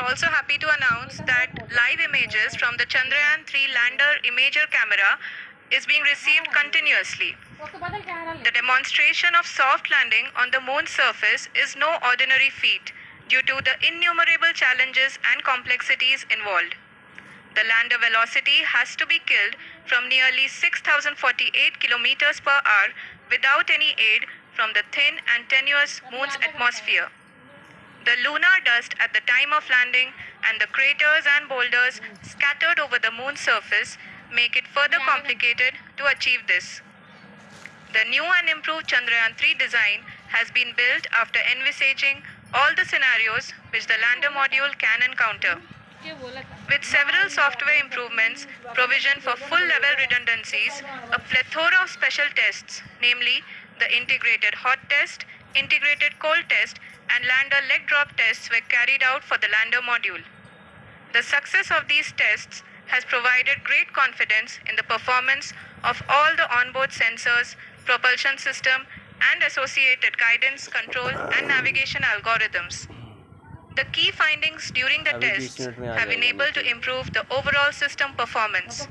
also happy to announce that live images from the Chandrayaan 3 lander imager camera is being received continuously. The demonstration of soft landing on the moon's surface is no ordinary feat due to the innumerable challenges and complexities involved. The lander velocity has to be killed from nearly 6,048 kilometers per hour without any aid from the thin and tenuous moon's atmosphere. The lunar dust at the time of landing and the craters and boulders scattered over the moon's surface make it further complicated to achieve this. The new and improved Chandrayaan 3 design has been built after envisaging all the scenarios which the lander module can encounter. With several software improvements, provision for full-level redundancies, a plethora of special tests, namely the integrated hot test, integrated cold test, and lander leg drop tests were carried out for the lander module. The success of these tests has provided great confidence in the performance of all the onboard sensors, propulsion system, and associated guidance, control, and navigation algorithms. The key findings during the tests have enabled to improve the overall system performance.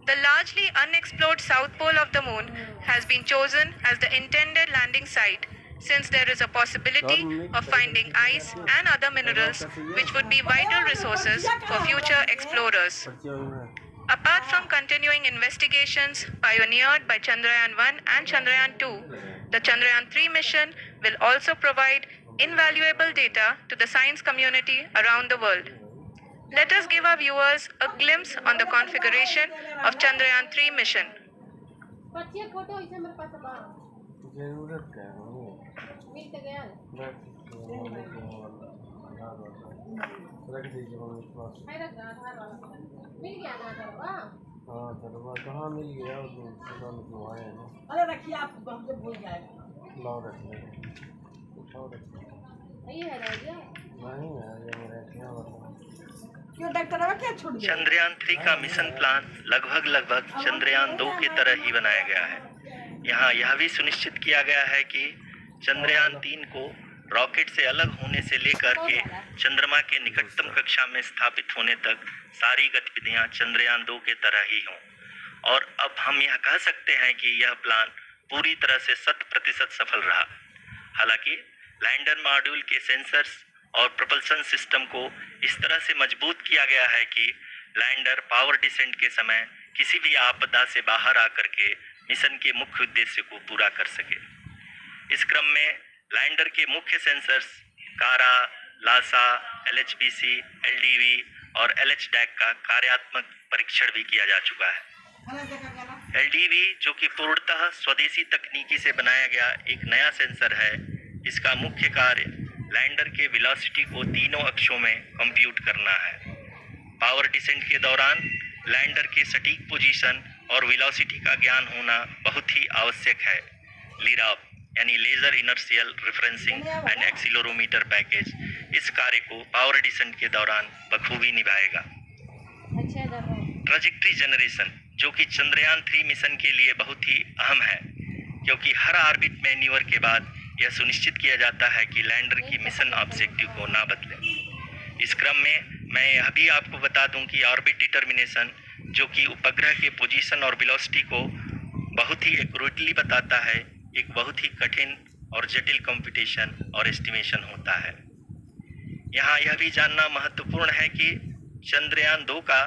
The largely unexplored south pole of the moon has been chosen as the intended landing site since there is a possibility of finding ice and other minerals which would be vital resources for future explorers. Apart from continuing investigations pioneered by Chandrayaan 1 and Chandrayaan 2, the Chandrayaan 3 mission will also provide invaluable data to the science community around the world. Let us give our viewers a glimpse on the configuration of Chandrayaan 3 mission. कहाँ मिल गया अरे रखिए आप हमसे भूल जाएगा लाओ रखिए चंद्रयान 3 का मिशन प्लान लगभग चंद्रयान 2 की तरह ही बनाया गया है। यहाँ यह भी सुनिश्चित किया गया है कि चंद्रयान 3 को रॉकेट से अलग होने से लेकर के चंद्रमा के निकटतम कक्षा में स्थापित होने तक सारी गतिविधियां चंद्रयान 2 के तरह ही हों। और अब हम यह कह सकते हैं कि यह प्लान पूरी तरह से 100% सफल रहा। हालांकि लैंडर मॉड्यूल के सेंसर्स और प्रोपल्शन सिस्टम को इस तरह से मजबूत किया गया है कि लैंडर पावर डिसेंट के समय किसी भी आपदा से बाहर आकर के मिशन के मुख्य उद्देश्य को पूरा कर सके। इस क्रम में लैंडर के मुख्य सेंसर्स कारा, लासा, LHPC, LDV और LHDAC का कार्यात्मक परीक्षण भी किया जा चुका है। LDV जो कि पूर्णतः स्वदेशी तकनीकी से बनाया गया एक नया सेंसर है, इसका मुख्य कार्य लैंडर के वेलोसिटी को तीनों अक्षों में कंप्यूट करना है। पावर डिसेंट के दौरान लैंडर के सटीक पोजीशन और वेलोसिटी का ज्ञान होना बहुत ही आवश्यक है। लिराप यानी laser inertial referencing and accelerometer package इस कार्य को पावर डिसेंट के दौरान बखूबी निभाएगा। ट्रैजेक्टरी जनरेशन जो कि चंद्रयान 3 मिशन के लिए बहुत ही अहम है, क्योंकि हर ऑर्बिट मैन्यूवर के बाद यह सुनिश्चित किया जाता है कि लैंडर की मिशन ऑब्जेक्टिव को ना बदले। इस क्रम में मैं यह भी आपको बता दूं कि ऑर्बिट डिटर्मिनेशन जो कि उपग्रह के पोजीशन और वेलोसिटी को बहुत ही एक्यूरेटली बताता है, एक बहुत ही कठिन और जटिल कंप्यूटेशन और एस्टिमेशन होता है। यहाँ यह भी जानना महत्वपूर्ण है कि चंद्रयान 2 का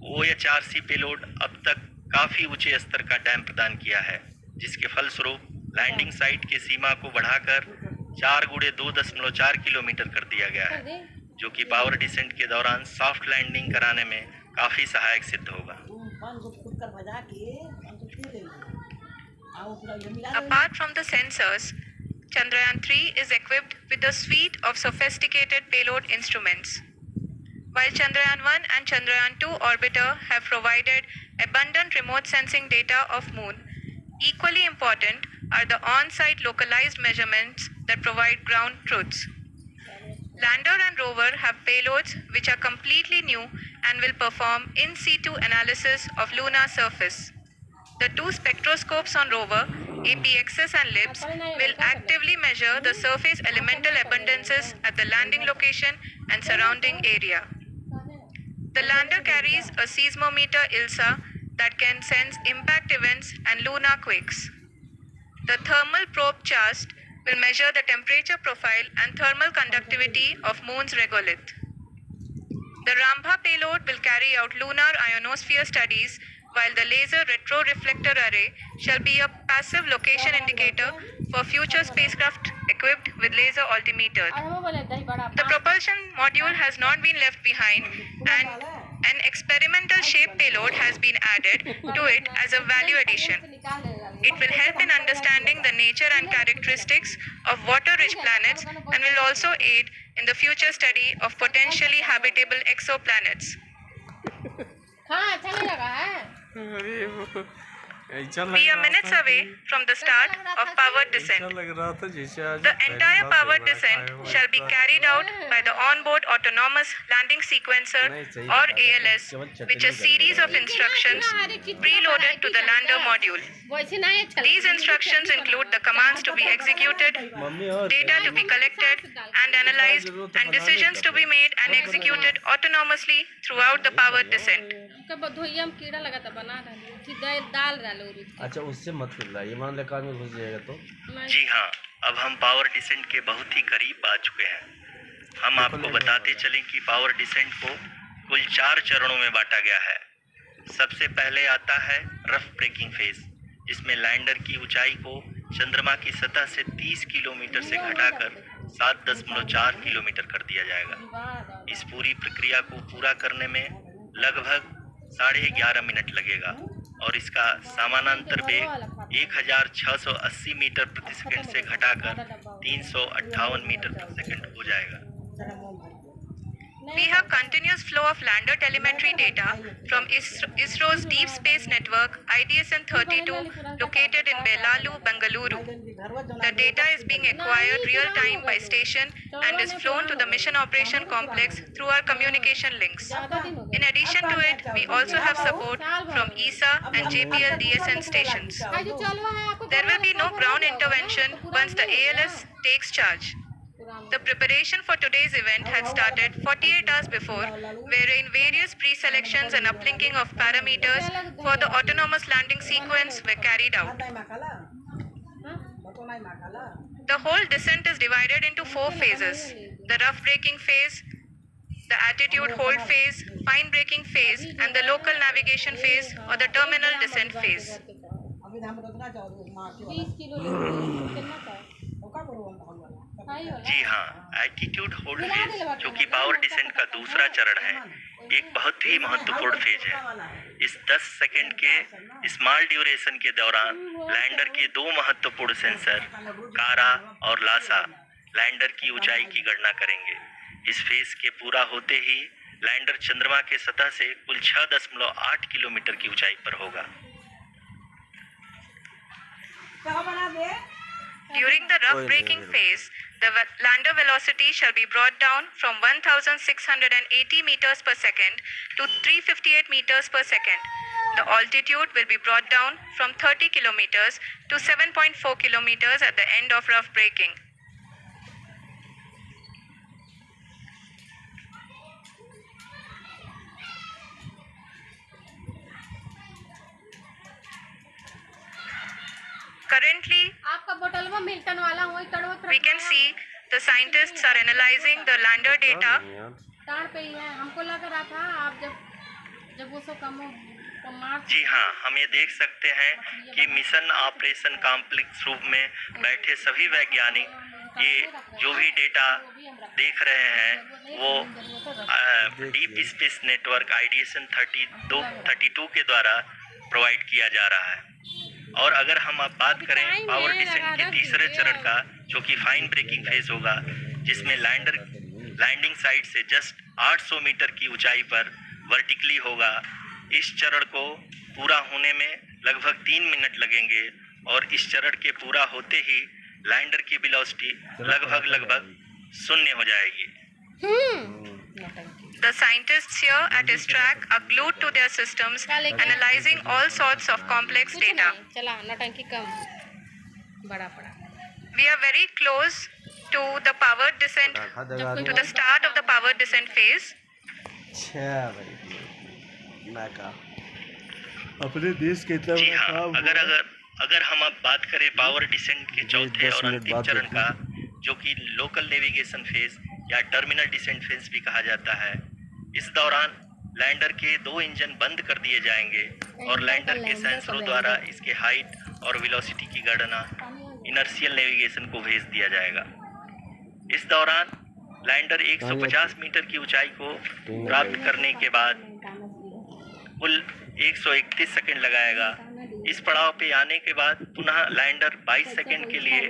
OHRC पेलोड अब तक काफ़ी ऊंचे स्तर का डैम प्रदान किया है, जिसके फलस्वरूप लैंडिंग साइट की सीमा को बढ़ाकर 4 × 2.4 किलोमीटर कर दिया गया है, जो कि पावर डिसेंट के दौरान सॉफ्ट लैंडिंग कराने में काफ़ी सहायक सिद्ध होगा। Apart from the sensors, Chandrayaan 3 is equipped with a suite of sophisticated payload instruments. While Chandrayaan 1 and Chandrayaan 2 orbiter have provided abundant remote sensing data of Moon, equally important are the on-site localized measurements that provide ground truths. Lander and rover have payloads which are completely new and will perform in situ analysis of lunar surface. The two spectroscopes on rover APXS and LIPS will actively measure the surface elemental abundances at the landing location and surrounding area. The lander carries a seismometer ILSA that can sense impact events and lunar quakes. The thermal probe CHAST will measure the temperature profile and thermal conductivity of Moon's regolith. The Rambha payload will carry out lunar ionosphere studies, while the laser retroreflector array shall be a passive location indicator for future spacecraft equipped with laser altimeters. The propulsion module has not been left behind, and an experimental shape payload has been added to it as a value addition. It will help in understanding the nature and characteristics of water-rich planets and will also aid in the future study of potentially habitable exoplanets. हाँ अच्छा नहीं लगा है अरे वो ऐसा लग We are रहा minutes था away कि- from the start of powered ऐसा descent. लग रहा था जैसे आज The पहली entire बार powered दोबारा descent खाया हुआ shall be था। carried out by the onboard autonomous landing sequencer or ALS, which is a series of instructions preloaded to the lander module. वैसे नहीं अच्छा These instructions include the commands to be executed, mummy और data to be collected and analyzed, and decisions to be made and executed autonomously throughout the powered descent. उनका बधोइया में कीड़ा लगा था बना रहा थी दाल डाल उरी अच्छा उससे मत खिला ये मान ले कान में घुस जाएगा तो जी हाँ, अब हम पावर डिसेंट के बहुत ही करीब आ चुके हैं। हम आपको बताते चलें कि पावर डिसेंट को कुल 4 चरणों में बांटा गया है। सबसे पहले आता है रफ ब्रेकिंग फेज, जिसमें लैंडर की ऊंचाई को चंद्रमा की सतह से 30 किलोमीटर से घटाकर 7.4 किलोमीटर कर दिया जाएगा। इस पूरी प्रक्रिया को पूरा करने में लगभग 11.5 मिनट लगेगा और इसका समानांतर वेग 1680 मीटर प्रति सेकंड से घटाकर 358 मीटर प्रति सेकंड हो जाएगा। We have continuous flow of lander telemetry data from ISRO's Deep Space Network IDSN-32 located in Belalu, Bengaluru. The data is being acquired real-time by station and is flown to the Mission Operation Complex through our communication links. In addition to it, we also have support from ESA and JPL DSN stations. There will be no ground intervention once the ALS takes charge. The preparation for today's event had started 48 hours before, wherein various pre-selections and uplinking of parameters for the autonomous landing sequence were carried out. The whole descent is divided into 4 phases: the rough braking phase, the attitude hold phase, fine braking phase, and the local navigation phase or the terminal descent phase. 20 kilo कितना था जी हाँ, attitude hold phase, जो कि power descent का दूसरा चरण है, एक बहुत ही महत्वपूर्ण फेज है। इस 10 सेकंड के स्मॉल ड्यूरेशन के दौरान लैंडर के 2 महत्वपूर्ण सेंसर कारा और लासा लैंडर की ऊंचाई की गणना करेंगे। इस फेज के पूरा होते ही लैंडर चंद्रमा के सतह से कुल 6.8 किलोमीटर की ऊंचाई पर होगा। During the rough braking phase, the lander velocity shall be brought down from 1,680 meters per second to 358 meters per second. The altitude will be brought down from 30 kilometers to 7.4 kilometers at the end of rough braking. Currently, आपका बोतलवा Milton वाला वही तड़वत we can see the scientists are analyzing the lander data. ताड़ पे ही है हमको लग रहा था आप जब वो सब कम मार्च जी हाँ, हम ये देख सकते हैं कि मिशन ऑपरेशन कॉम्प्लेक्स रूप में बैठे सभी वैज्ञानिक ये जो भी डेटा देख रहे हैं वो डीप स्पेस नेटवर्क IDSN 32 के द्वारा प्रोवाइड किया जा रहा है। और अगर हम अब बात करें पावर डिसेंट के तीसरे चरण का, जो कि फाइन ब्रेकिंग फेज होगा, जिसमें लैंडर लैंडिंग साइट से जस्ट 800 मीटर की ऊंचाई पर वर्टिकली होगा। इस चरण को पूरा होने में लगभग 3 मिनट लगेंगे और इस चरण के पूरा होते ही लैंडर की वेलोसिटी लगभग 0 हो जाएगी। The scientists here at ISTRAC are glued to their systems, analyzing all sorts of complex data. चला नौटंकी कम बड़ा पड़ा। We are very close to the power descent, to the start of the power descent phase. अच्छा भाई मैं कहा अपने देश के इतना जी बड़ा हाँ, काम अगर हुआ। अगर अगर हम अब बात करें पावर डिसेंट के चौथे 10 और मिनट अंतिम बाद चरण देखना। का, जो कि लोकल नेविगेशन फेज या टर्मिनल डिसेंट फेज भी कहा जाता है, इस दौरान लैंडर के 2 इंजन बंद कर दिए जाएंगे और लैंडर के सेंसरों द्वारा इसके हाइट और वेलोसिटी की गणना इनर्शियल नेविगेशन को भेज दिया जाएगा। इस दौरान लैंडर 150 मीटर की ऊंचाई को प्राप्त करने के बाद कुल 131 सेकंड लगाएगा। इस पड़ाव पे आने के बाद पुनः लैंडर 22 सेकंड के लिए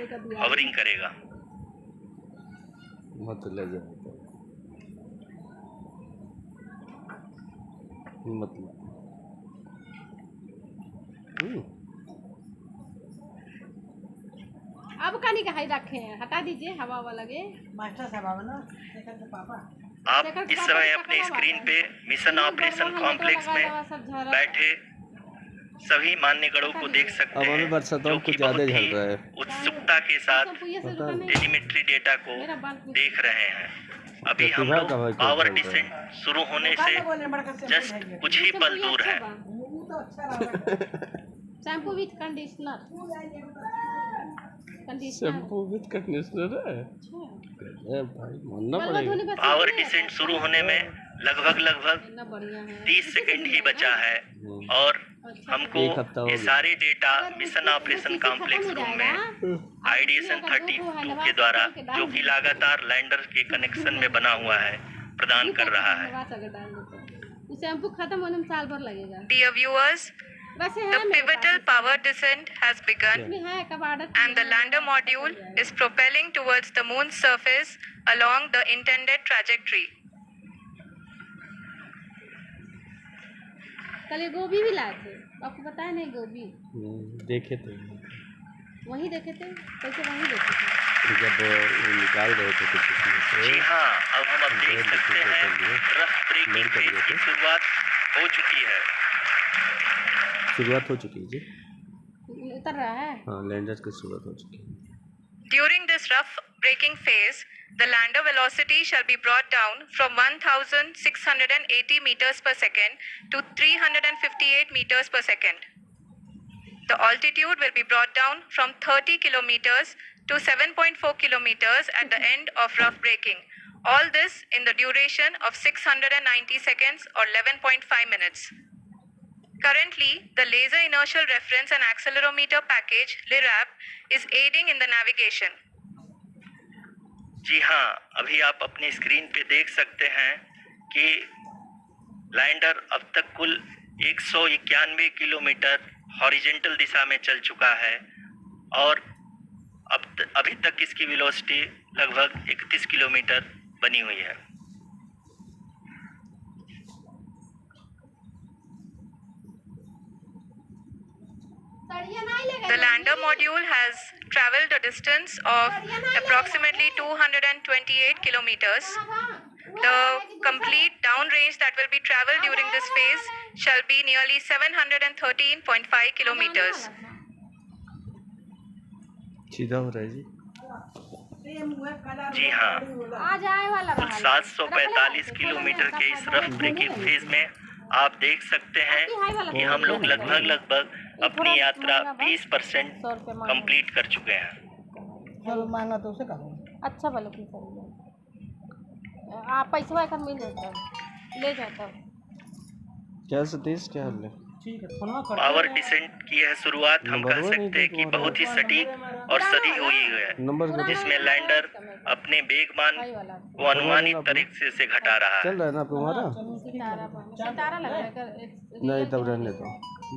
हवरिंग करेगा। मत ले जाए मतलब अब कहीं का हाई रखे हैं, हटा दीजिए, हवा हवा लगे। मास्टर साहब आवे ना शेखर के पापा आप इस समय अपने स्क्रीन पे मिशन ऑपरेशन कॉम्प्लेक्स में बैठे सभी मान्यगणों को देख सकते अब हमें हैं, बरसातों जो कुछ कि ज्यादा बहुत झल ही रहा है। उत्सुकता के साथ टेलीमेट्री डेटा को देख रहे हैं। अभी हम प्रतिभा लोग का भाई को पावर चल रहा है। डिसेंट शुरू होने से बोलने बड़का से जस्ट कुछ ही पल दूर है। वो तो अच्छा रहा shampoo with conditioner, shampoo with conditioner है। अरे भाई मानना पड़ेगा। पावर डिसेंट शुरू होने में लगभग इतना बढ़िया है। 30 सेकंड ही बचा है और हमको एक हफ्ता हो ये गया। सारे data mission operation complex room में आईडीएसन 32 के द्वारा, जो कि लगातार लैंडर के कनेक्शन में बना हुआ है, प्रदान कर रहा है। वो शैम्पू खत्म होने में साल भर लगेगा। Dear viewers, वैसे the है मेरे pivotal pass, power descent has begun इसमें है कब order and the lander module is propelling towards the moon's surface along the intended trajectory. कल ये गोभी भी लाए थे, आपको बताया नहीं गोभी? देखे थे वहीं देखे थे, कैसे वहीं देखे थे। जब वो निकाल रहे थे कुछ उसमें से। जी हाँ, अब हम देख सकते हैं रफ ब्रेकिंग फेज की शुरुआत हो चुकी है। शुरुआत हो चुकी है जी। उतर रहा है। हाँ लैंडर की शुरुआत हो चुकी है। During this rough braking phase, the lander velocity shall be brought down from 1,680 meters per second to 358 meters per second. The altitude will be brought down from 30 kilometers to 7.4 kilometers at the end of rough braking. All this in the duration of 690 seconds or 11.5 minutes. Currently, the Laser Inertial Reference and Accelerometer package (LIRAP) is aiding in the navigation. जी हाँ, अभी आप अपनी screen पे देख सकते हैं कि lander अब तक कुल 191 किलोमीटर हॉरिजेंटल दिशा में चल चुका है और अभी तक इसकी वेलोसिटी लगभग 31 किलोमीटर बनी हुई है। The lander module has traveled a distance of approximately 228 kilometers. The complete downrange that will be traveled during this phase shall be nearly 713.5 kilometers. सीधा हो रहा है जी। जी हाँ, आज आए वाला कुल रहा। 745 किलोमीटर के इस रफ ब्रेकिंग फेज में आप देख सकते हैं कि हम लोग लगभग अपनी यात्रा 20% कंप्लीट कर चुके हैं। चलो मांगा तो उसे कहो अच्छा भले की सही है। आप पैसा एक मिल जाता ले जाता। क्या सतीश क्या हाल है? ठीक है फोन कर पावर डिसेंट की यह शुरुआत हम कह सकते हैं कि बहुत ही सटीक और सदी हुई है, नंबर जिसमें लैंडर अपने वेगमान को अनुमानित तरीके से घटा रहा है। चल रहा है ना तुम्हारा? सितारा लगा है। नहीं तब रहने दो,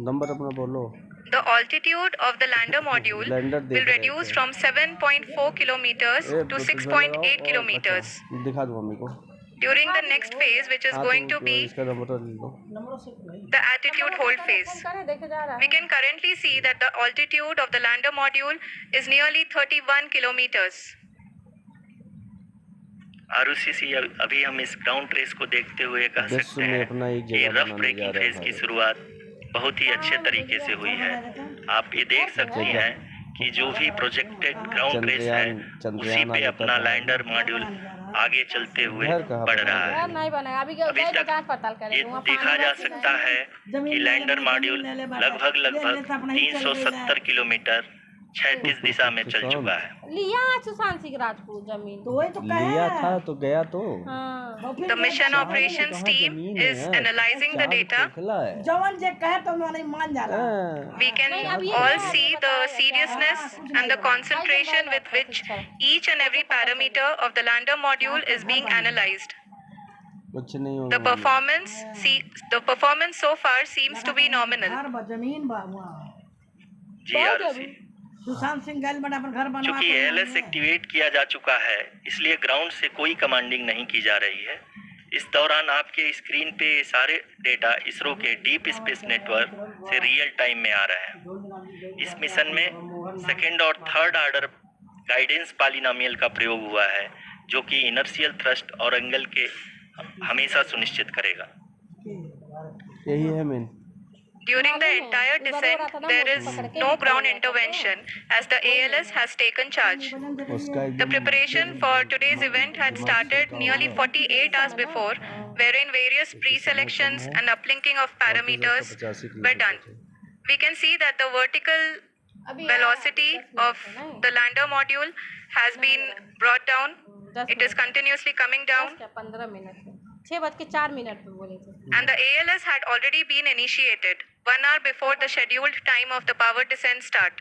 नंबर अपना बोलो। The altitude of the lander module will reduce from 7.4 kilometers to 6.8 kilometers. दिखा दो मम्मी को। During the next phase, which is going to be इसका नंबर ले लो। the attitude hold phase. देखे जा रहा We can currently see that the altitude of the lander module is nearly 31 kilometers. Arushi अभी हम इस ग्राउंड रेस को देखते हुए कह विश्व सकते में हैं अपना एक कि जगह रफ बनाने जा ब्रेकिंग रहा है फेज की भारत। शुरुआत बहुत ही अच्छे तरीके से हुई है। आप ये देख सकती हैं कि जो भी प्रोजेक्टेड ग्राउंड बेस है उसी पे अपना लैंडर मॉड्यूल आगे चलते हुए बढ़ रहा है। यार नहीं बनेगा अभी अभी गए तो तक जांच पड़ताल ये करेंगे वहाँ देखा जा सकता है कि लैंडर मॉड्यूल लगभग 370 किलोमीटर 36 दिशा में चल चुका है। लिया सुशांत सिंह राजपूत जमीन तो वही तो कहा लिया था तो गया तो हाँ The mission operations team is analyzing the data. खुला है। जवन जे कहे तो वाले मान जाला हाँ, We can all see the seriousness and the concentration with which each and every parameter of the lander module is being analyzed. कुछ नहीं The होगा। performance so far seems to be nominal. घर बा जमीन बा वहाँ जी आरुषि, सुशांत सिंह गैल बड़ा अपन घर बनवा चूंकि एएलएस एक्टिवेट किया जा चुका है इसलिए ग्राउंड से कोई कमांडिंग नहीं की जा रही है। इस दौरान आपके स्क्रीन पे ये सारे डेटा इसरो के डीप स्पेस नेटवर्क से रियल टाइम में आ रहे हैं। इस मिशन में सेकेंड और थर्ड ऑर्डर गाइडेंस पॉलिनोमियल का प्रयोग हुआ है जो कि इनर्शियल थ्रस्ट और एंगल के हमेशा सुनिश्चित करेगा। यही है main. During the entire descent, there is no ground intervention as the ALS has taken charge. उसका The preparation for today's event had started nearly 48 hours before, wherein various pre-selections and uplinking of parameters were done. We can see that the vertical velocity of the lander module has been brought down. It is continuously coming down, 15 minute 6:04 पे बोले थे and the ALS had already been initiated 1 hour before the scheduled time of the power descent start.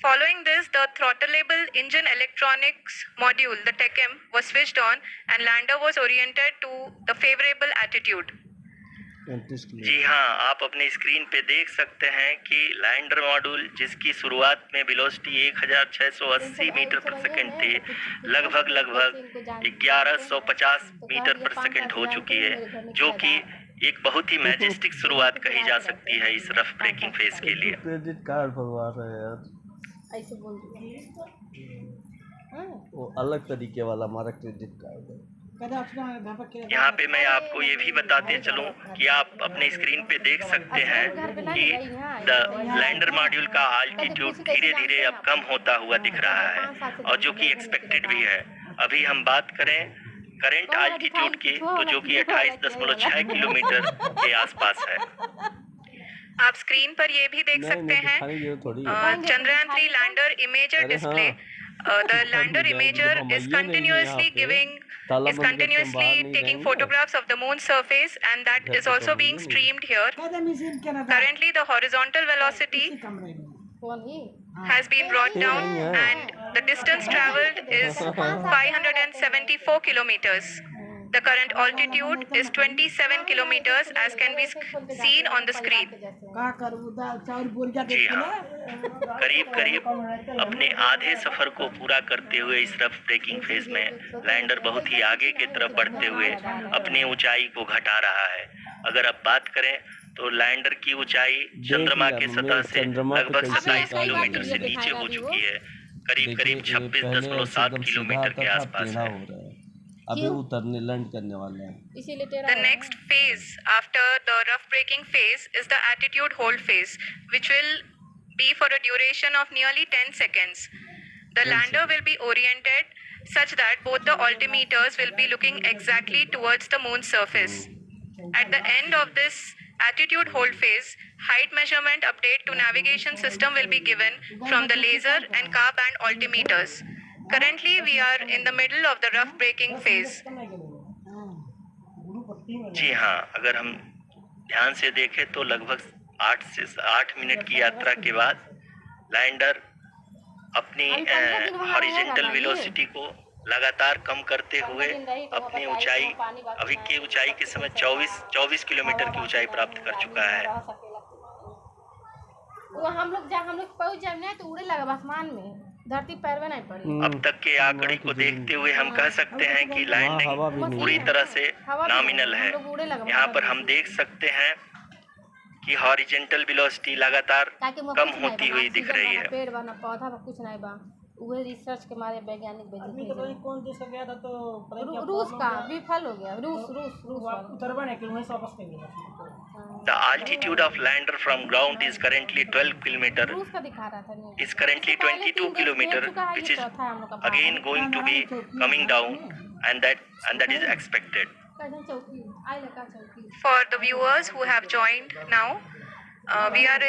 Following this, the throttleable engine electronics module, the TECM, was switched on and lander was oriented to the favorable attitude. 35 kilo. जी हाँ, आप अपने screen पे देख सकते हैं कि lander module जिसकी शुरुआत में वेलोसिटी 1680 मीटर पर सेकंड थी, लगभग 1150 मीटर पर सेकंड हो चुकी है, जो कि एक बहुत ही मैजेस्टिक शुरुआत कही जा सकती है इस रफ ब्रेकिंग फेज के लिए। क्रेडिट कार्ड बनवा रहे हैं यार, ऐसे बोल दिया वो अलग तरीके वाला हमारा क्रेडिट कार्ड है। यहाँ पे मैं आपको ये भी बताते चलूं कि आप अपने स्क्रीन पे देख सकते हैं कि द लैंडर मॉड्यूल का आल्टीट्यूड धीरे धीरे अब कम होता हुआ दिख रहा है और जो कि एक्सपेक्टेड भी है। अभी हम बात करें करंट आल्टीट्यूड की तो जो कि 28.6 किलोमीटर के आसपास है। आप स्क्रीन पर ये भी देख सकते हैं Chandrayaan 3 lander imager display. The lander imager is continuously taking photographs of the moon's surface, and that is also being streamed here. Currently, the horizontal velocity कौन ही has been brought down, and the distance traveled is 574 kilometers. The current altitude is 27 kilometers, as can be seen on the screen. जी हाँ, करीब करीब अपने आधे सफर को पूरा करते हुए इस रफ ब्रेकिंग फेज में लैंडर बहुत ही आगे की तरफ बढ़ते हुए अपनी ऊंचाई को घटा रहा है। अगर अब बात करें तो लैंडर की ऊंचाई चंद्रमा के सतह से लगभग 27 किलोमीटर से नीचे हो चुकी है, करीब करीब 26.7 किलोमीटर के आसपास है। अभी उतरने लैंड करने वाले हैं। इसीलिए तेरा The next phase after the rough braking phase is the attitude hold phase, which will be for a duration of nearly 10 seconds. The lander will be oriented such that both the altimeters will be looking exactly towards the moon's surface. At the end of this attitude hold phase, height measurement update to navigation system will be given from the laser and car band altimeters. Currently, we are in the middle of the rough braking phase. जी हाँ, अगर हम ध्यान से देखें तो लगभग 8 minute की यात्रा के बाद लैंडर अपनी हॉरिजॉन्टल वेलोसिटी को लगातार कम करते हुए अपनी ऊंचाई अभी की ऊंचाई के समय 24 किलोमीटर की ऊंचाई प्राप्त कर चुका है। वो हम लोग पहुंच जाए ना तो उड़े लगा आसमान में, धरती पैर में नहीं पड़ी। अब तक के आंकड़े को देखते हुए हम कह सकते हैं कि लैंडिंग पूरी तरह से नॉमिनल है। यहाँ पर हम देख सकते हैं कि हॉरिजॉन्टल वेलोसिटी लगातार कम होती हुई दिख रही है। पेड़ बा ना पौधा बा कुछ नहीं बा, वही रिसर्च के मारे वैज्ञानिक अभी तो पता भेजे नहीं कौन देश का गया था तो पता नहीं क्या रूस problem का हुआ। विफल हो गया रूस वो आप उतरवा नहीं कि वहीं से वापस नहीं मिला। The altitude of lander from ground is currently 12 kilometer. रूस का दिखा रहा था news. Is currently 22 kilometer, which is again going to be coming down, and that is expected. चौकी आई लगा चौकी For the viewers who have joined now, we are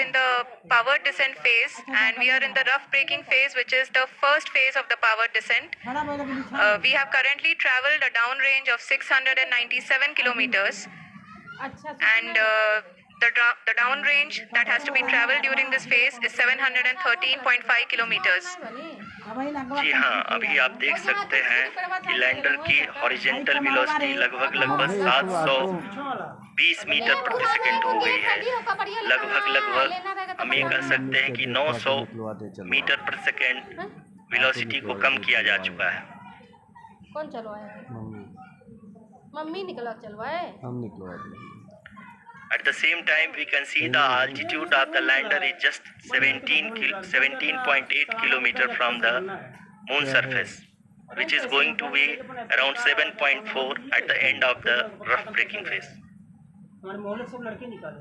in the power descent phase, and we are in the rough braking phase, which is the first phase of the power descent. खड़ा बोल के बिछा We have currently traveled a downrange of 697 kilometers, अच्छा and the downrange that has to be traveled during this phase is 713.5 kilometers. अब वही ना जी हाँ, अभी आप देख सकते हैं कि लैंडर की हॉरिजेंटल वेलोसिटी लगभग 720 मीटर प्रति सेकंड हो गई है। लगभग हम ये कह सकते हैं कि 900 मीटर प्रति सेकंड वेलोसिटी को कम किया जा चुका है। कौन चलवाए मम्मी निकला चलवाए हम निकलवा At the same time, we can see the altitude of the lander is just 17.8 kilometer from the moon surface, which is going to be around 7.4 at the end of the rough braking phase. हमारे मोहल्ले सब लड़के निकाले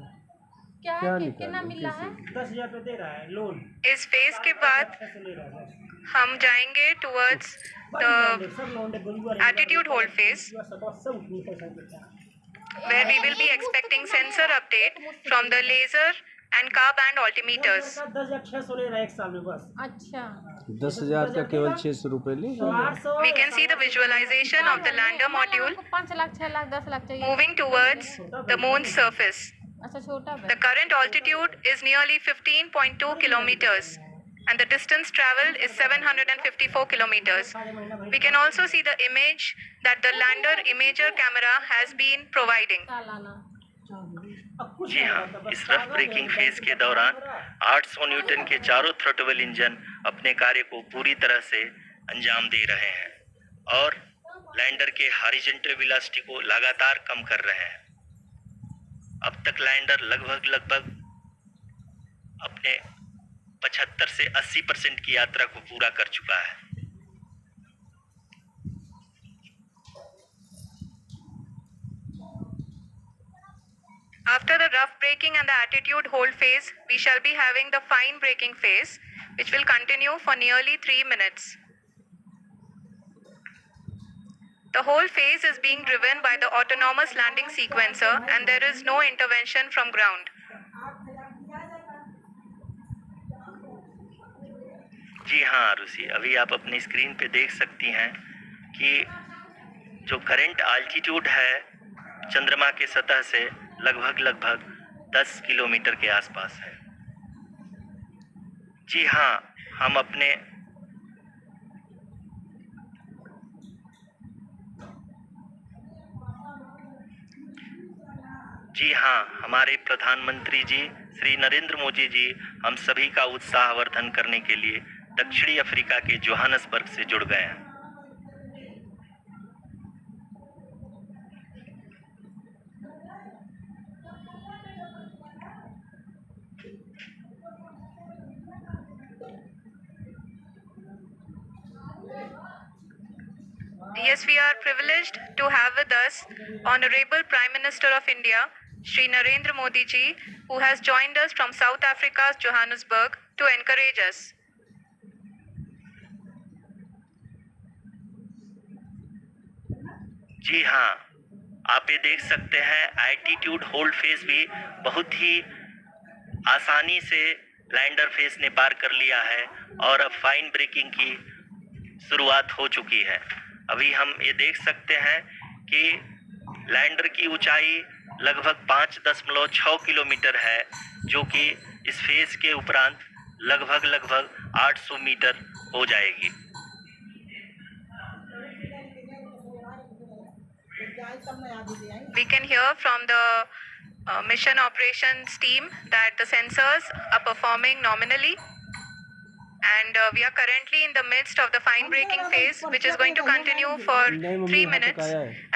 क्या कितना मिला है 10,000 रुपये दे रहा है लोन इस phase के बाद पैसे ले रहा है हम जाएंगे towards the सब लोन दे गोली attitude hold phase, सब पैसा देता है where we will be expecting sensor update from the laser and car band altimeters. 10,600 ले रहा है एक साल में बस अच्छा 10,000 का केवल 600 रुपये ले 800 We can see the visualization of the lander module 5 lakh 6 lakh 10 lakh चाहिए moving towards the moon's surface. अच्छा छोटा The current altitude is nearly 15.2 kilometers, and the distance traveled is 754 kilometers. We can also see the image that the lander imager camera has been providing. लाना जी हाँ, इस rough breaking phase के दौरान 800 Newton के चारों throttle engine अपने कार्य को पूरी तरह से अंजाम दे रहे हैं और लैंडर के हॉरिजॉन्टल वेलोसिटी को लगातार कम कर रहे हैं। अब तक लैंडर लगभग अपने 75 से 80% की यात्रा को पूरा कर चुका है। After the rough braking and the attitude hold phase, we shall be having the fine braking phase, which will continue for nearly 3 minutes. The whole phase is being driven by the autonomous landing sequencer, and there is no intervention from ground. जी हाँ आरुषि, अभी आप अपनी screen पे देख सकती हैं कि जो करंट आल्टीट्यूड है चंद्रमा के सतह से लगभग 10 किलोमीटर के आसपास है। जी हाँ, हम अपने जी हाँ, हमारे प्रधानमंत्री जी श्री नरेंद्र मोदी जी हम सभी का उत्साहवर्धन करने के लिए दक्षिणी अफ्रीका के जोहानसबर्ग से जुड़ गए हैं। Yes, we are privileged to have with us Honorable Prime Minister of India, Shri Narendra Modi ji, who has joined us from South Africa's Johannesburg to encourage us. जी हाँ, आप ये देख सकते हैं एल्टीट्यूड होल्ड फेज भी बहुत ही आसानी से लैंडर फेज ने पार कर लिया है और अब फाइन ब्रेकिंग की शुरुआत हो चुकी है। अभी हम ये देख सकते हैं कि लैंडर की ऊंचाई लगभग 5.6 किलोमीटर है, जो कि इस फेज के उपरांत लगभग 800 मीटर हो जाएगी। We can hear from the mission operations team that the sensors are performing nominally And we are currently in the midst of the fine breaking phase, which is going to continue for 3 minutes,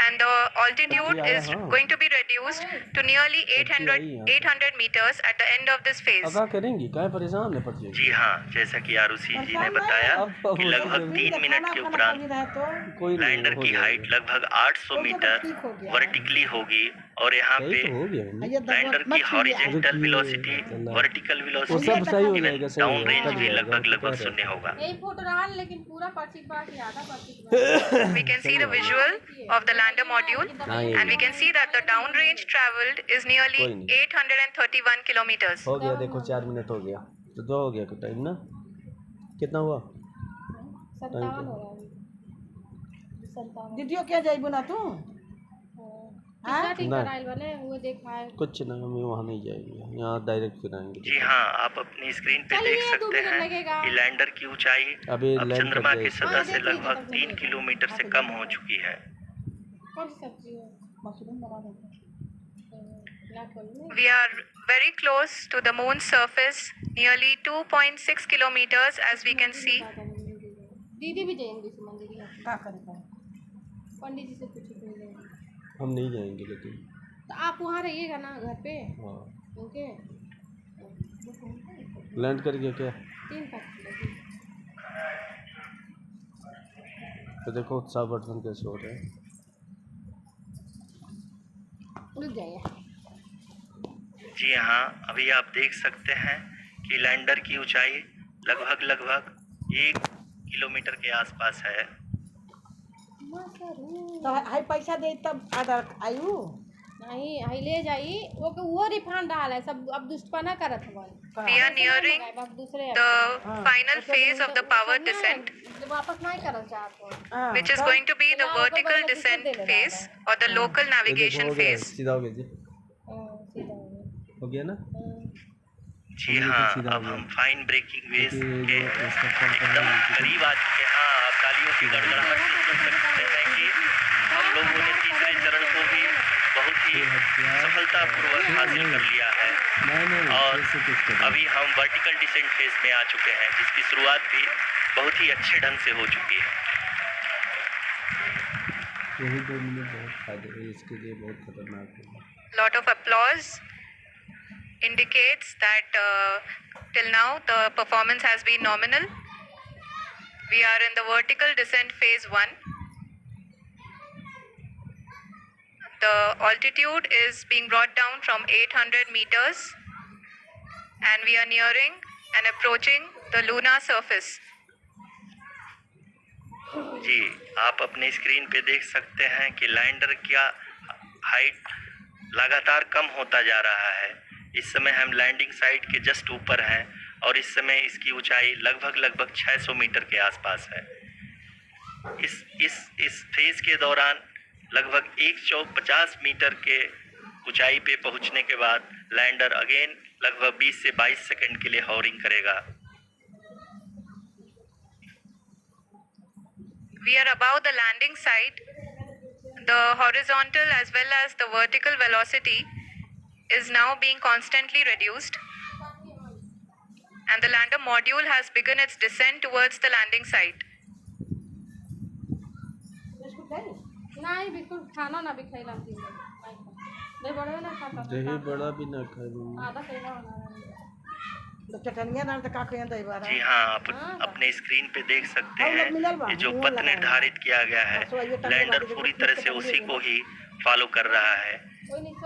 and the altitude is going to be reduced to nearly 800 meters at the end of this phase. अगा करेंगी क्या परेशान है पर्ची जी हाँ, जैसा कि आरुषि जी ने बताया कि लगभग 3 मिनट के उपरांत कोई नहीं लैंडर हो की जाएगा। हाइट लगभग 800 मीटर वर्टिकली होगी और यहाँ पे तो हो गया मम्मी। लैंडर की हॉरिजेंटल वेलोसिटी, वर्टिकल वो वेलोसिटी, सब सही हो जाएगा, सही हो डाउन रेंज जाएगा, भी कट लगभग जाएगा, लगभग कट शून्य होगा। यही फुट रहा है, लेकिन पूरा 25 बार ही आधा 25 We can see the visual of the lander module, and we can see that the downrange traveled is nearly 831 kilometers. हो गया देखो 4 मिनट हो गया तो 2 हो गया टाइम ना कितना हुआ 57 हो रहा है 57 दीदियों क्या जाइबो ना तू कितना ठीक नहीं। कराइल बने हुए देखा है। कुछ नहीं मम्मी वहाँ नहीं जाएगी यहाँ डायरेक्ट फिर आएंगे जी हाँ, आप अपनी स्क्रीन पे देख चलिए, 2 सकते मिनट हैं लगेगा। कि लैंडर की ऊंचाई अभी अब लैंड चंद्रमा कर के जाएगी। सतह से देखिए, लगभग देखिए, 3 किलोमीटर से कम हो चुकी है। कौन सी सब्जी है? मशरूम बना देते क्या बोलूं? We are very close to the moon's surface, nearly 2.6 kilometers, as we can see. दीदी भी जाएंगे इस मंदिर में, क्या करेगा पंडित जी से पूछेंगे। हम नहीं जाएंगे लेकिन तो आप वहाँ रहिएगा ना घर पे हाँ उनके लैंड कर गया क्या 3 तक लगी। तो देखो उत्साह वर्धन कैसे हो रहे हैं रुक जाइए। जी हाँ, अभी आप देख सकते हैं कि लैंडर की ऊंचाई लगभग 1 किलोमीटर के आसपास है। तो हाई पैसा दे तब आधार आयु नहीं आई ले जाई वो रिफंड डाल है सब अब दुष्टपना करत हवन। We are nearing अब दूसरे the final phase of the power descent, वापस नहीं करल चाहत हो। which is going to be the vertical descent phase or the local ये देखो navigation हो गया phase. सीधा हो गया जी सीधा हो गया। हो गया ना जी हाँ, अब हम फाइन ब्रेकिंग वेव के एकदम करीब आ चुके हैं। हाँ, आप तालियों की गड़गड़ाहट से सुन सकते हैं कि हम लोगों ने तीसरे चरण को भी बहुत ही सफलतापूर्वक हासिल कर लिया है और अभी हम वर्टिकल डिसेंट फेज में आ चुके हैं, जिसकी शुरुआत भी बहुत ही अच्छे ढंग से हो चुकी है। यही 2 मिनट बहुत फायदे है इसके लिए बहुत खतरनाक है Lot of applause indicates that till now the performance has been nominal. We are in the vertical descent phase 1. The altitude is being brought down from 800 meters, and we are nearing and approaching the lunar surface. जी, आप अपने screen पे देख सकते हैं कि lander का height लगातार कम होता जा रहा है। इस समय हम लैंडिंग साइट के जस्ट ऊपर हैं और इस समय इसकी ऊंचाई लगभग 600 मीटर के आसपास है। इस फेज के दौरान लगभग 150 मीटर के ऊंचाई पे पहुंचने के बाद लैंडर अगेन लगभग 20 से 22 सेकंड के लिए हॉवरिंग करेगा। We are above the landing site. The horizontal as well as the vertical velocity is now being constantly reduced, and the lander module has begun its descent towards the landing site. नहीं बिल्कुल खाना ना भी खैला नहीं बड़े ना खाता दही बड़ा भी ना खाए आधा खैला होना तो चटनिया नाम तो का कहिया दई बारा जी हाँ, आप अपने स्क्रीन पे देख सकते हैं ये जो पथ निर्धारित किया गया है, लैंडर पूरी तरह से उसी को ही फॉलो कर रहा है।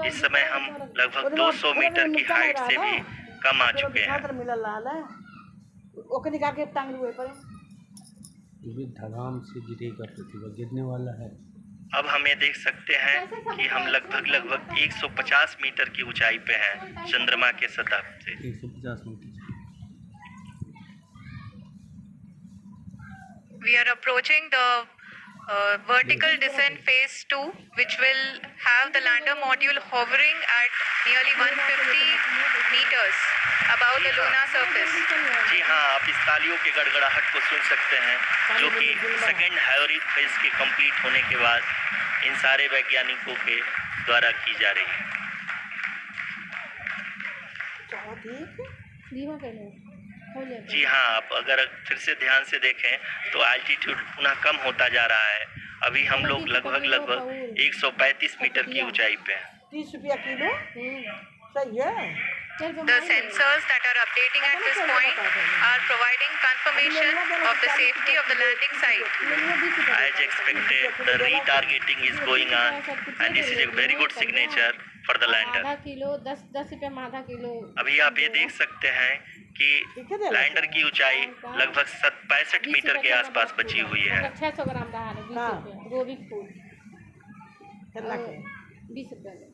इस समय हम लगभग 200 मीटर की हाइट से भी कम आ चुके हैं। खातर मिलल लाल है ओके निकाल के टांग हुए पर ये भी धड़ाम से गिरेगा प्रतिभा गिरने वाला है अब हम ये देख सकते हैं कि हम लगभग 150 मीटर की ऊंचाई पे हैं चंद्रमा के सतह से। 150 metre We are approaching the vertical descent phase 2, which will have the lander module hovering at nearly 150 meters above the lunar surface. जी हाँ, आप इस तालियों के गड़गड़ाहट को सुन सकते हैं, जो कि सेकेंड हाइब्रिड फेज के कंप्लीट होने के बाद इन सारे वैज्ञानिकों के द्वारा की जा रही है। ठीक दीवा कहने हो जाता जी हाँ, आप अगर फिर से ध्यान से देखें तो एल्टीट्यूड पुनः कम होता जा रहा है। अभी हम लोग लगभग 135 मीटर की ऊंचाई पे हैं। 30 रुपया किलो सही है। The sensors that are updating at this point are providing confirmation of the safety of the landing site. As expected, the retargeting is going on and this is a very good signature for the lander. आधा kilo 10 रुपये में आधा kilo. अभी आप ये देख सकते हैं कि लैंडर की ऊंचाई लगभग 65 मीटर के आसपास बची हुई है। 600 ग्राम दाल है 20 हाँ। रुपये, गोभी फूल चलना के 20 रुपये में।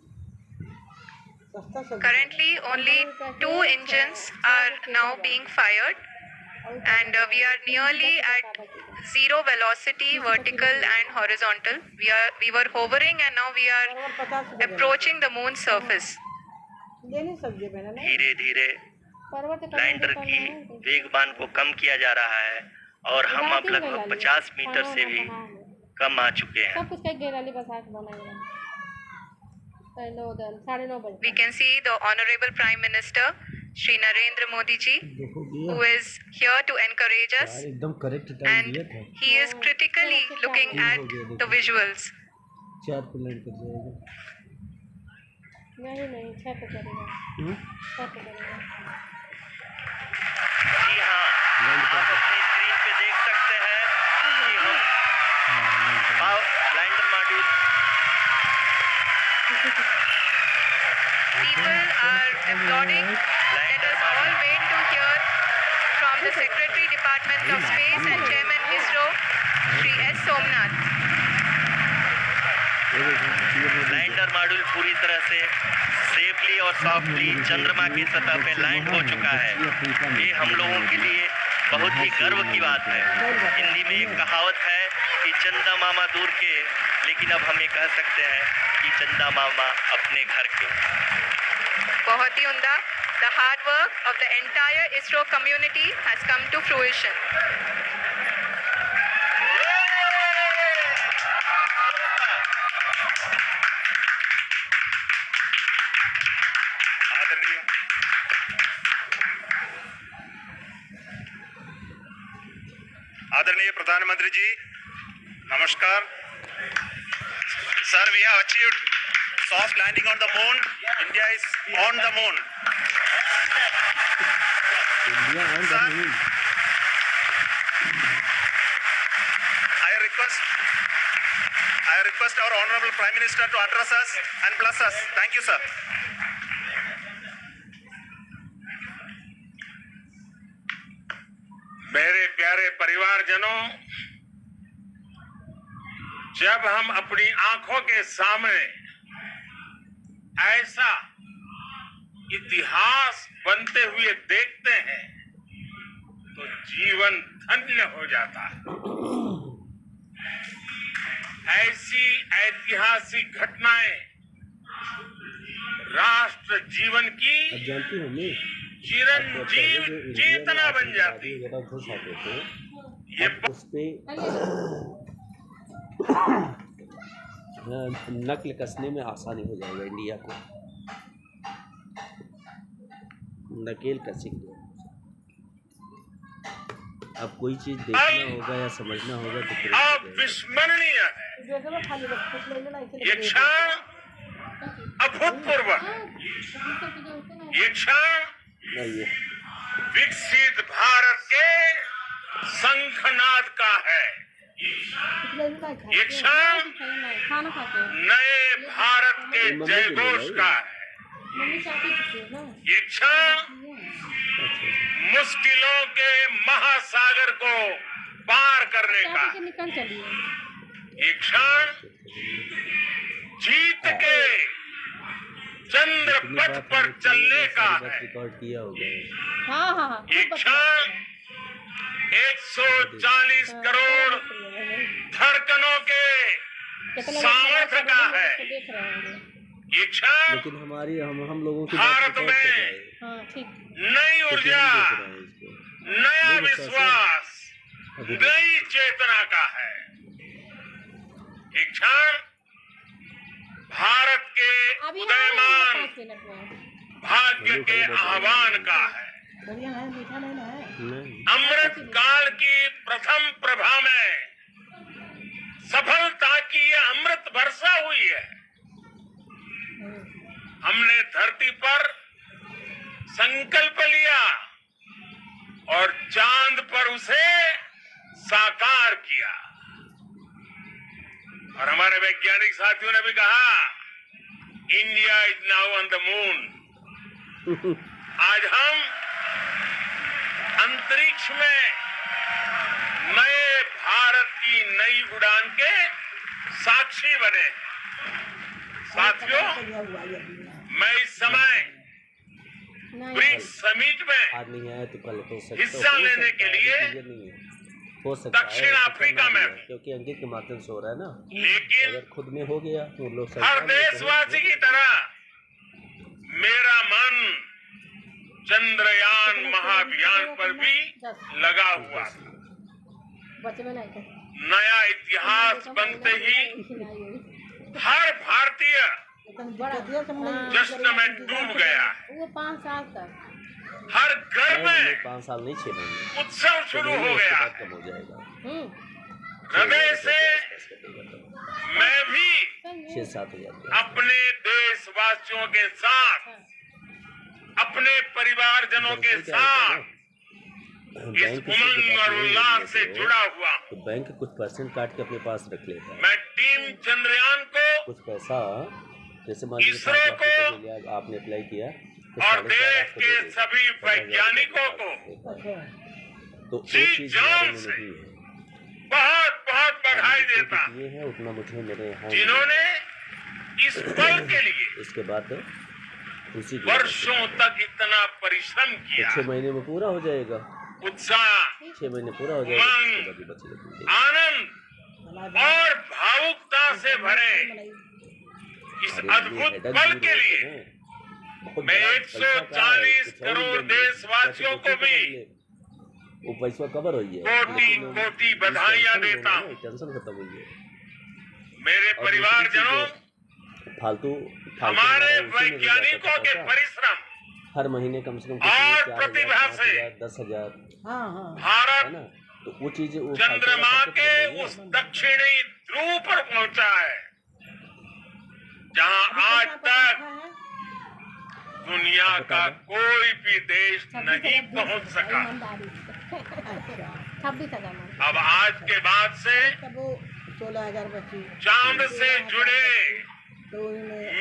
सस्ता सब्जी। Currently, only 2 engines are now being fired, and we are nearly at zero velocity, vertical and horizontal. We were hovering, and now we are और 50 रुपया approaching the moon's surface. लेनी सब्जी मैंने ना। धीरे धीरे पर्वत लैंडर की वेगबान को कम किया जा रहा है और हम अब लगभग 50 मीटर से भी कम आ चुके हैं। सब कुछ कई गेराली बसा के बनाएगा। 9:30 बजे। We can see the Honorable Prime Minister, Shri Narendra Modi ji, who is here to encourage us, एकदम करेक्ट टाइम and दिया था। he is critically looking at the visuals. 4 पे लैंड कर जाएगा। नहीं 6 पे करेगा। 6 पे करेगा। जी हाँ, आप अपनी स्क्रीन पे देख सकते हैं कि हम lander module People are applauding. Let us all wait to hear from the Secretary Department of Space and Chairman ISRO, Shri S. Somnath. Lander module पूरी तरह से सेफली और सॉफ्टली चंद्रमा की सतह पे लैंड हो चुका है। ये हम लोगों के लिए बहुत ही गर्व की बात है। हिंदी में एक कहावत है कि चंदा मामा दूर के, लेकिन अब हम ये कह सकते हैं कि चंदा मामा अपने घर के। बहुत ही उम्दा. The hard work of the entire ISRO community has come to fruition. आदरणीय प्रधानमंत्री जी, नमस्कार sir. We have achieved soft landing on the moon. India is on the moon. India on the moon. I request our honorable Prime Minister to address us and bless us. Thank you, sir. मेरे प्यारे परिवारजनों, जब हम अपनी आंखों के सामने ऐसा इतिहास बनते हुए देखते हैं तो जीवन धन्य हो जाता है। ऐसी ऐतिहासिक घटनाएं राष्ट्र जीवन की अब जानती हो मैं चिरंजीव चेतना बन जाती है। जरा घुस आते थे ये उस पे नकल कसने में आसानी हो जाएगा इंडिया को। नकेल कसेंगे। अब कोई चीज देखना होगा या समझना होगा तो तुरंत हो जाएगा। अविस्मरणीय है ये क्षण, अभूतपूर्व ये क्षण नहीं है। विकसित भारत के शंखनाद का है। ये क्षण खाना खाते हैं। नए भारत के जयघोष का है। मम्मी चाहती थी ना। ये क्षण मुश्किलों के महासागर को पार करने का चाहती के निकल चलिए। ये क्षण जीत के चंद्र पथ पर चलने का है। रिकॉर्ड किया होगा। हाँ ये क्षण 140 करोड़ धड़कनों के सामर्थ्य का है। देख रहे होंगे। ये क्षण लेकिन हमारी हम लोगों की भारत बात में कर रहे हैं। हाँ ठीक। नई ऊर्जा, नया विश्वास, नई चेतना का है। ये क्षण भारत के अभी उदयमान 5 मिनट में। भाग्य के आह्वान का है। बढ़िया है, मीठा नहीं ना है। काल की प्रथम प्रभा में सफलता की ये अमृत वर्षा हुई है। हमने धरती पर संकल्प लिया और चांद पर उसे साकार किया। और हमारे वैज्ञानिक साथियों ने भी कहा, India is now on the moon. आज हम अंतरिक्ष में नए भारत की नई उड़ान के साक्षी बने। साथियों, मैं इस समय ब्रिक्स समिट में आज नहीं आया तो कल हो सकता हिस्सा लेने के लिए नहीं है, हो सकता दक्षिण है, अफ्रीका में क्योंकि अंकित के माध्यम से हो रहा है ना। लेकिन अगर खुद में हो गया तो लोग हर देशवासी की तरह मेरा मन चंद्रयान महाअभियान पर भी लगा हुआ था। बचवे नहीं थे। नया इतिहास बनते ही हर भारतीय जश्न में डूब गया है। वो 5 साल तक हर घर में 5 साल नहीं 6 महीने उत्सव शुरू हो उसके गया। बाद कम हो जाएगा। हृदय से मैं भी 6-7 हजार अपने देशवासियों के साथ, अपने परिवारजनों के साथ इस उमंग और उल्लास से जुड़ा हुआ हूं। तो बैंक कुछ परसेंट काट के अपने पास रख लेता है। मैं टीम चंद्रयान को कुछ पैसा जैसे मान लीजिए इसरो 5 लाख रुपए को ले लिया, आपने अप्लाई किया तो और 4.5 देश लाख के रुपए सभी 50,000 वैज्ञानिकों को तो वो जी चीज जान हमारे में से नहीं है। बहुत बहुत बधाई देता हूं, ये है उतना मुझे मेरे यहाँ जिन्होंने इस पल के लिए इसके बाद उसी वर्षों तक इतना परिश्रम किया। 6 महीने में पूरा हो जाएगा। उत्साह, 6 महीने पूरा हो जाएगा, उसके बाद ही बची रहेगी। आनंद और भावुकता से भरे इस अद्भुत पल के लिए मैं 140 करोड़ देशवासियों को भी वो पैसा कवर हुई है, कोटि कोटि बधाइयां देता हूं। टेंशन खत्म हुई है। मेरे और परिवारजनों, फालतू हमारे वैज्ञानिकों के परिश्रम हर महीने कम से कम और प्रतिभा से 10,000 है भारत ना, तो वो चीज वो चंद्रमा फालतू के खर्च नहीं है। उस दक्षिणी ध्रुव पर पहुंचा है जहां आज तक दुनिया का कोई भी देश नहीं पहुंच सका। 26,000 अब आज के बाद से 16,000 बच्ची चांद से जुड़े तो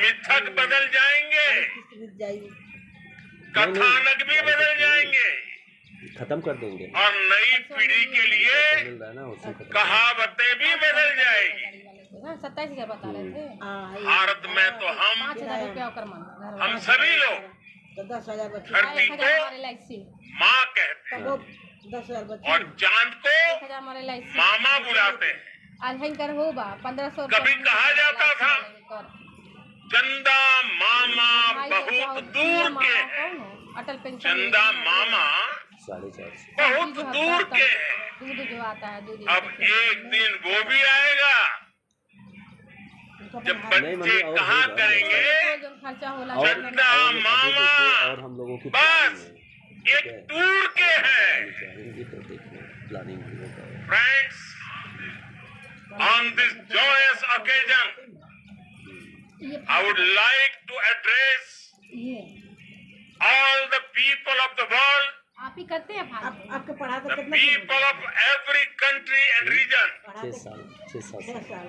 मिथक बदल जाएंगे, जाएगी। कथानक भी बदल जाएंगे खत्म कर देंगे। और नई पीढ़ी के लिए मिल रहा है ना उसी खत्म। कहावतें भी बदल जाएगी। 27,000 बता रहे थे। भारत में तो हम 5,000 रुपया होकर मन हम सभी लोग तो 10,000 बच्ची धरती 1,000 को हमारे LIC, माँ कहते हैं वो 10,000 बच्ची और चांद को 1,000 हमारे LIC। मामा बुलाते हैं। अलहंकर हो बा 1,500 कभी कहा जाता था, चंदा मामा बहुत दूर के हैं। अटल पेंशन चंदा मामा 450 बहुत दूर के हैं। दूध जो आता है दूध अब एक दिन वो भी आएगा जब बच्चे कहाँ करेंगे जो खर्चा होला और चंदा अभी मामा देखिए, और हम लोगों की बस planning है, एक ठीक है? टूर के हैं। चाहेंगे तो देखना प्लानिंग भी होगा। Friends, on this joyous occasion, I would like to address ये all the people of the world, आप ही करते हैं फालतू। आपके पढ़ा तो the कितना people of every country and region. 6 साल 6-7 6 साल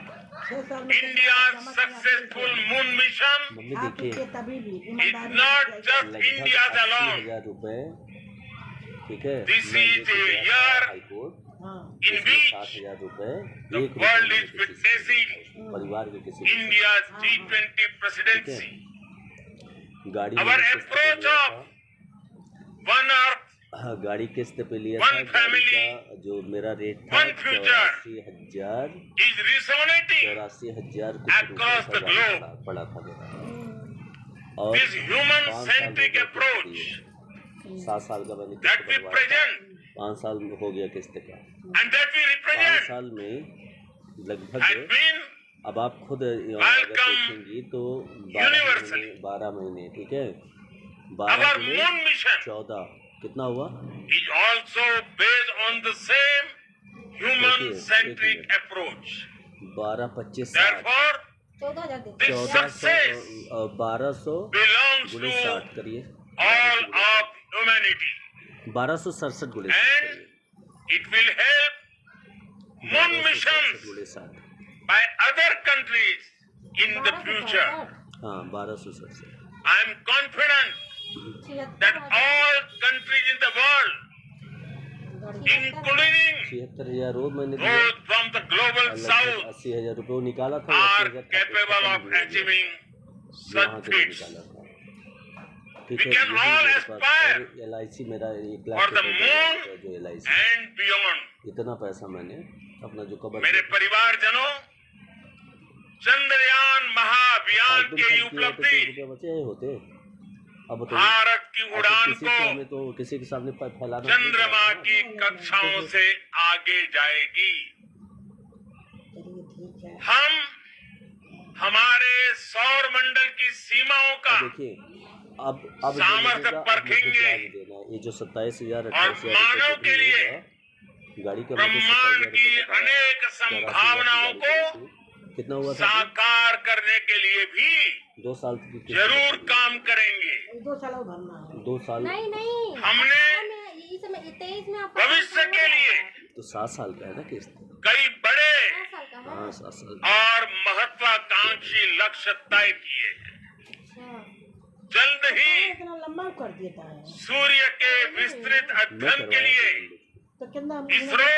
साल में India's successful moon mission mummy आपके देखिए तभी भी is ईमानदारी not से just लगभग India's alone. 80,000 रुपए, ठीक है। This मैं is लेके a गया था year हाई कोर्ट, हाँ in जिसमें which 60,000 रुपए the एक world रुपए is मैंने किसी से witnessing परिवार के किसी से India's G20 presidency. गाड़ी Our मैंने किस्त पे approach लिया of था। one earth, हाँ, गाड़ी किस्त पे लिया One था। गाड़ी family, का जो मेरा रेट था one future 84,000 is resonating 84,000 कुछ Across रुपए the का गाड़ी globe. पड़ा था मेरा। और this 5 human-centric साल approach 7 साल का मैंने that किस्त we भरवाया था। present 5 साल हो गया किस्त का। and that we 5 represent साल में has लगभग been अब आप खुद अगर Welcome देखेंगी तो universally. 12 महीने, ठीक है, our 12 moon mission 14 कितना हुआ? is also based on the same human-centric approach. 12, 25, 60 Therefore, 14,000 they. this 1400 success 1200 belongs गुणे to 60 करिए, all of humanity, 1267 गुणे 60 and करिए, it will help moon 1267 missions गुणे 60, by other countries in the future. हाँ 1267, I am confident that all countries in the world, including 76,000 रोज मैंने दिया, those from the global लगभग south, 80,000 रुपये वो निकाला था, are 80,000 capable of achieving वहाँ such से feats. निकाला था। ठीक We है, can यही all मेरे पास aspire और LIC मेरा 1 for लाख the रुपये moon का जो LIC, and beyond. इतना पैसा मैंने अपना जो कवर मेरे परिवारजनों, चंद्रयान महाअभियान फालतू की खर्च किए उपलब्धि तो रुपये बचे ही होते। अब बताइए, भारत की अब तो उड़ान किसी को से हमें तो किसी के सामने फैलाना नहीं चंद्रमा पड़ेगा। की कक्षाओं से आगे जाएगी। चलिए ठीक है। हम हमारे सौर मंडल की सीमाओं का अब देखिए, अब जो सामर्थ्य लगेगा, अब मुझे परखेंगे क्या देना है, ये जो 27,000 और 28,000 मानव रुपये के जो लिए होगा, गाड़ी का मुझे ब्रह्मांड 27,000 की रुपये का अनेक 84,000 संभावनाओं की को गाड़ी थी। कितना हुआ था? साकार करने के लिए भी 2 साल की किस्त जरूर थी। काम करेंगे। 2 साल और भरना है। 2 साल नहीं नहीं, हमने इसमें 23 में आपका भविष्य के लिए तो 7 साल का है ना किस्त। कई बड़े 7 साल का है। हाँ 7 साल। और महत्वाकांक्षी लक्ष्य तय किए हैं। अच्छा, जल्द ही इतना लंबा कर देता है सूर्य के विस्तृत मैं अध्ययन के लिए तो कितना ISRO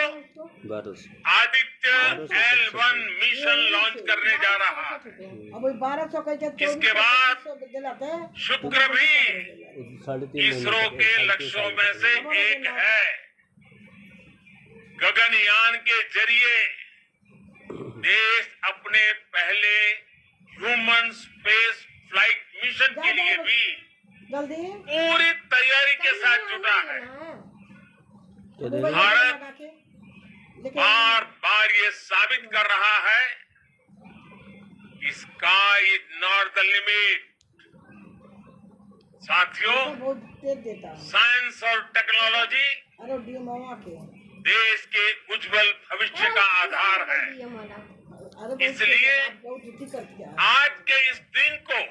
1200 Aditya L1 mission launch करने जा रहा है। अब वही 1200 कह के इसके बाद दिलाते हैं। शुक्र भी 3.5 इसरो के लक्ष्यों में से एक है। गगनयान के जरिए देश अपने पहले ह्यूमन स्पेस फ्लाइट मिशन के लिए भी जल्दी पूरी तैयारी के साथ जुटा है। भारत बार बार ये साबित कर रहा है कि sky is not the limit. साथियों, बहुत तेज देता है। साइंस और टेक्नोलॉजी अरे डीएमओ के देश के उज्जवल भविष्य का आधार है। ये वाला। अरे बहुत इसलिए बहुत दिक्कत क्या है। आज के इस दिन को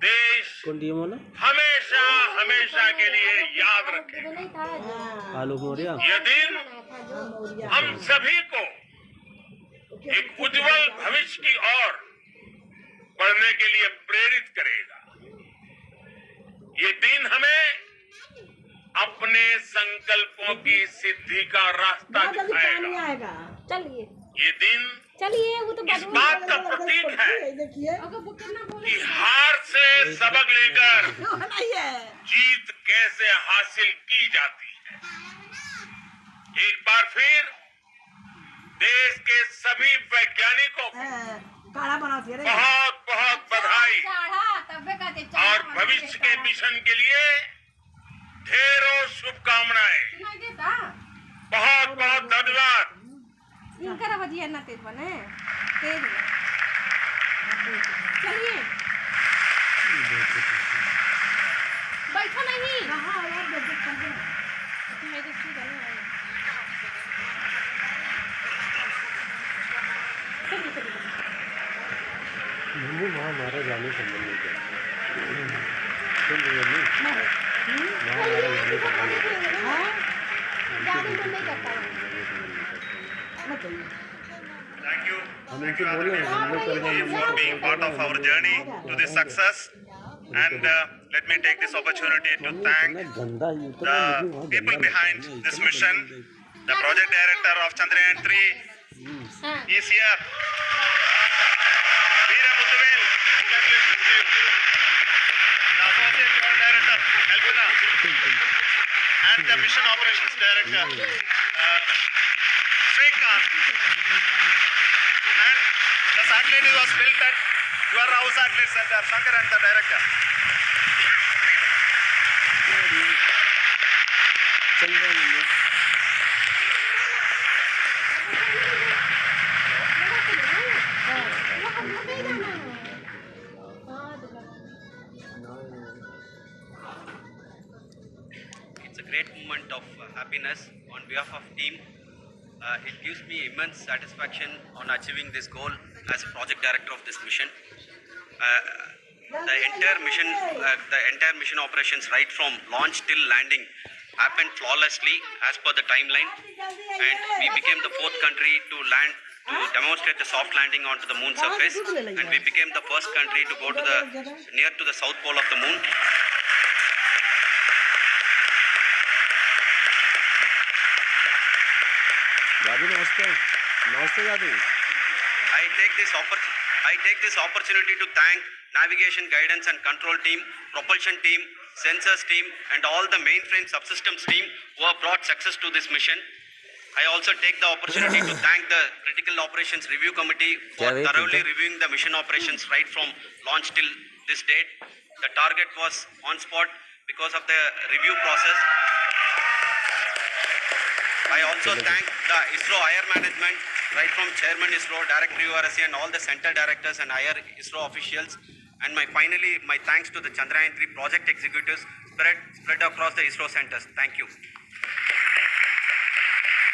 देश कौन डीएम वाला? हमेशा हमेशा के लिए याद रखे। नहीं था जो हाँ, आलोक मौर्य। यह दिन बनाया था जो मौर्य। हम सभी को एक उज्जवल भविष्य की ओर बढ़ने के लिए प्रेरित करेगा। ये दिन हमें अपने संकल्पों की सिद्धि का रास्ता बहुत जल्दी पानी दिखाएगा। आएगा। चलिए ये दिन चलिए, वो तो इस बात का प्रतीक है देखिए अगर वो कितना बोले कि हार से सबक लेकर नहीं है। जीत कैसे हासिल की जाती है। एक बार फिर देश के सभी वैज्ञानिकों को हाँ, काढ़ा बनाती है। बहुत बहुत बधाई चाढ़ा तबे कहते चाढ़ा और भविष्य के मिशन के लिए ढेरों शुभकामनाएं। सुनाई देता बहुत बहुत धन्यवाद। इनका बजिया ना तेज बने तेज है। चलिए बैठो नहीं हाँ यार जल्दी कर दो। मैं तो सीधा नहीं आई। मम्मी वहाँ हमारा जाने का मन नहीं करता। सुन रही हो मम्मी? वहाँ हमारा जाने का मन नहीं करता। हाँ, जाने मन नहीं करता है। बताइए। Thank you. हम इनसे बोले हैं, हम लोग करेंगे, हम For लोग being part of our journey to this success, and let me take this opportunity to हमने thank इतना गंदा ही the उतना मुझे वहाँ people गंदा behind लगता है ना, this इतना mission. गंदा The project director of Chandrayaan 3 हाँ is here. Veera Muthuvel, congratulations to you. The associate director, Elvina, and the mission operations director, Srikanth. And the satellite was built at your house satellite center, Shankar and the director. चल रहा है mummy. moment of happiness on behalf of team. It gives me immense satisfaction on achieving this goal as a project director of this mission. The entire mission operations right from launch till landing happened flawlessly as per the timeline, and we became the 4th country to land to demonstrate the soft landing onto the moon surface, and we became the first country to go to the near to the south pole of the moon. दादू नमस्ते नमस्ते दादू I take this opportunity to thank navigation, guidance and control team, propulsion team, sensors team and all the mainframe subsystems team who have brought success to this mission. I also take the opportunity to thank the Critical Operations Review Committee for thoroughly reviewing the mission operations right from launch till this date. The target was on spot because of the review process. I also thank the ISRO higher management, right from Chairman ISRO, Director URSC and all the center directors and higher ISRO officials. And finally, my thanks to the Chandrayaan 3 project executives spread across the ISRO centers. Thank you.